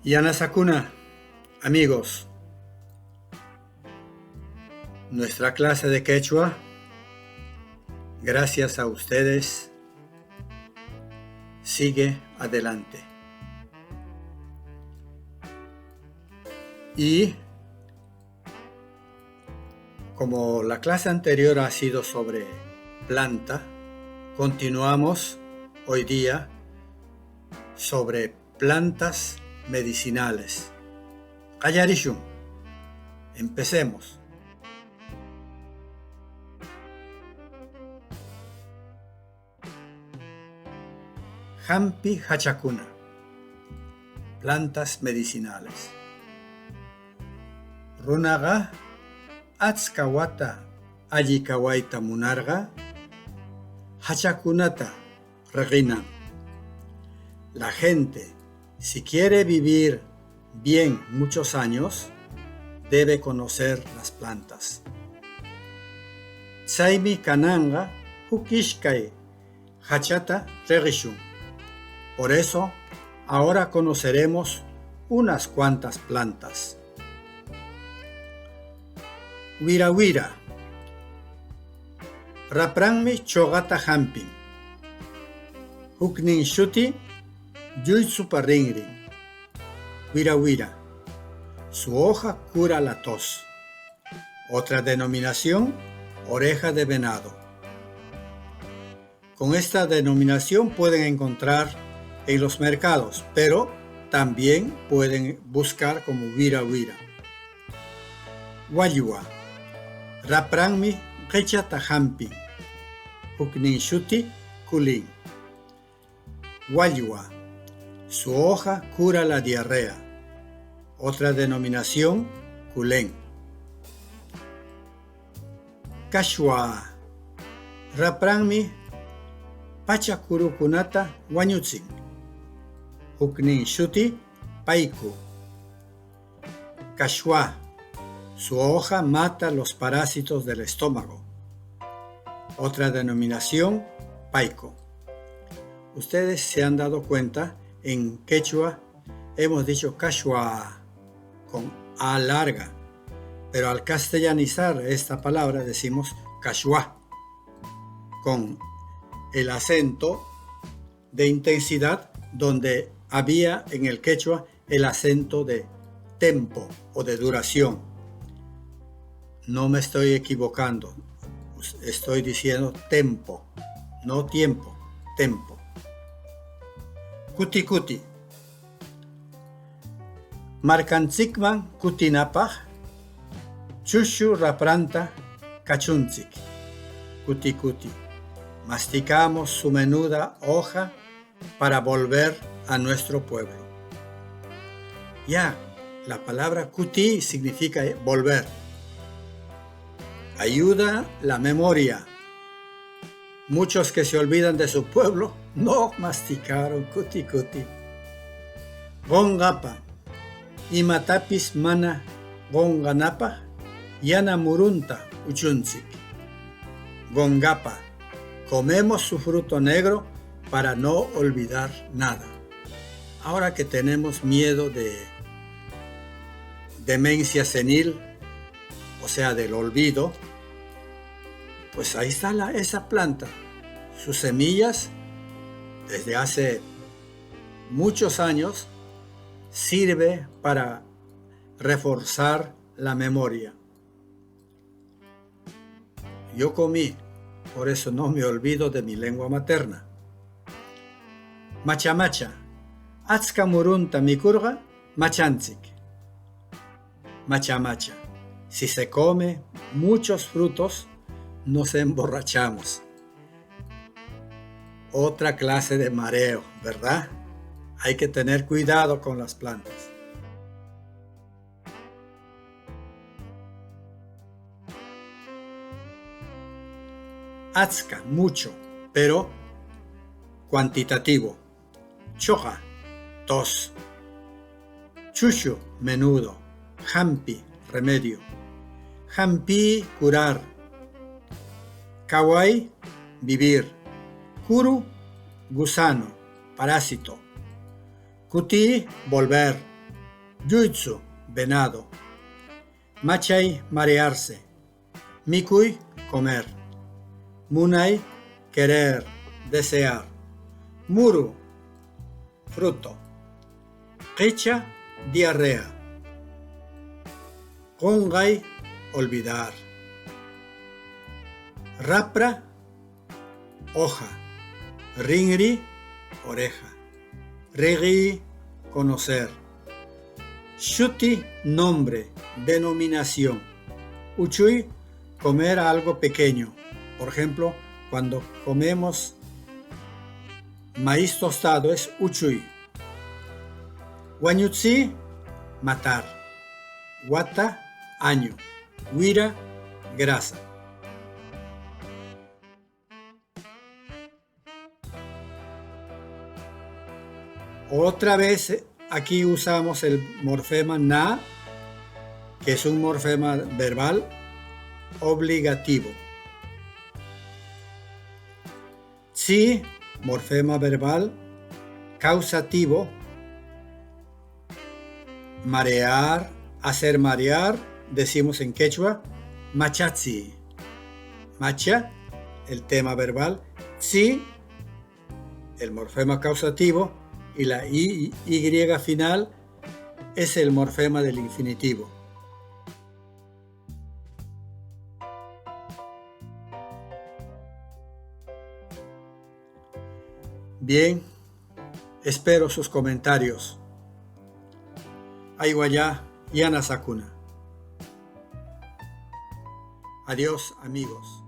Yanasakuna, amigos, nuestra clase de quechua, gracias a ustedes, sigue adelante. Y como la clase anterior ha sido sobre planta, continuamos hoy día sobre plantas medicinales. Qayarishun, empecemos. Hampi hachakuna, plantas medicinales. Runaga atskawata allikawaita munarga hachakunata reginan. La gente, si quiere vivir bien muchos años, debe conocer las plantas. Tsaimi kananga hukishkai hachata regishun. Por eso, ahora conoceremos unas cuantas plantas. Wira wira. Rapranmi chogata hampin. Huknin shuti Yuytsuparringring. Wira wira. Su hoja cura la tos. Otra denominación, oreja de venado. Con esta denominación pueden encontrar en los mercados, pero también pueden buscar como wira wira. Wayua. Rapranmi Rechata Hampi. Huknin shuti kulin. Wayua. Su hoja cura la diarrea. Otra denominación, culén. Kashwa. Rapranmi pachakurukunata wañutzin. Huknin shuti paiku. Kashwa. Su hoja mata los parásitos del estómago. Otra denominación, paico. Ustedes se han dado cuenta, en quechua hemos dicho kashwa con A larga, pero al castellanizar esta palabra decimos kashwa con el acento de intensidad donde había en el quechua el acento de tempo o de duración. No me estoy equivocando, estoy diciendo tempo, no tiempo, tempo. Kuti kuti. Markantzikman kutinapaj, chushu rapranta kachunzik. Kuti kuti. Masticamos su menuda hoja para volver a nuestro pueblo. Ya, la palabra kuti significa volver. Ayuda la memoria. Muchos que se olvidan de su pueblo no masticaron kuti kuti. Gongapa. Imatapis mana gonganapa yana murunta uchunzik. Gongapa. Comemos su fruto negro para no olvidar nada. Ahora que tenemos miedo de demencia senil, o sea, del olvido, pues ahí está esa planta. Sus semillas, desde hace muchos años, sirve para reforzar la memoria. Yo comí, por eso no me olvido de mi lengua materna. Macha macha, atska murunta mikurga machanzik. Macha macha, si se come muchos frutos, nos emborrachamos. Otra clase de mareo, ¿verdad? Hay que tener cuidado con las plantas. Atska, mucho, pero cuantitativo. Choja, tos. Chushu, menudo. Hampi, remedio. Hampi, curar. Kawai, vivir. Kuru, gusano, parásito. Kuti, volver. Yuitsu, venado. Machay, marearse. Mikui, comer. Munay, querer, desear. Muru, fruto. Qicha, diarrea. Qunqay, olvidar. Rapra, hoja. Ringri, oreja. Regi, conocer. Shuti, nombre, denominación. Uchuy, comer algo pequeño. Por ejemplo, cuando comemos maíz tostado es uchuy. Wañutsi, matar. Wata, año. Huira, grasa. Otra vez aquí usamos el morfema na, que es un morfema verbal obligativo. Tsi, morfema verbal causativo. Marear, hacer marear, decimos en quechua, machatsi. Macha, el tema verbal. Tsi, el morfema causativo. Y la y final es el morfema del infinitivo. Bien, espero sus comentarios. Aiwaya Yana Sakuna. Adiós, amigos.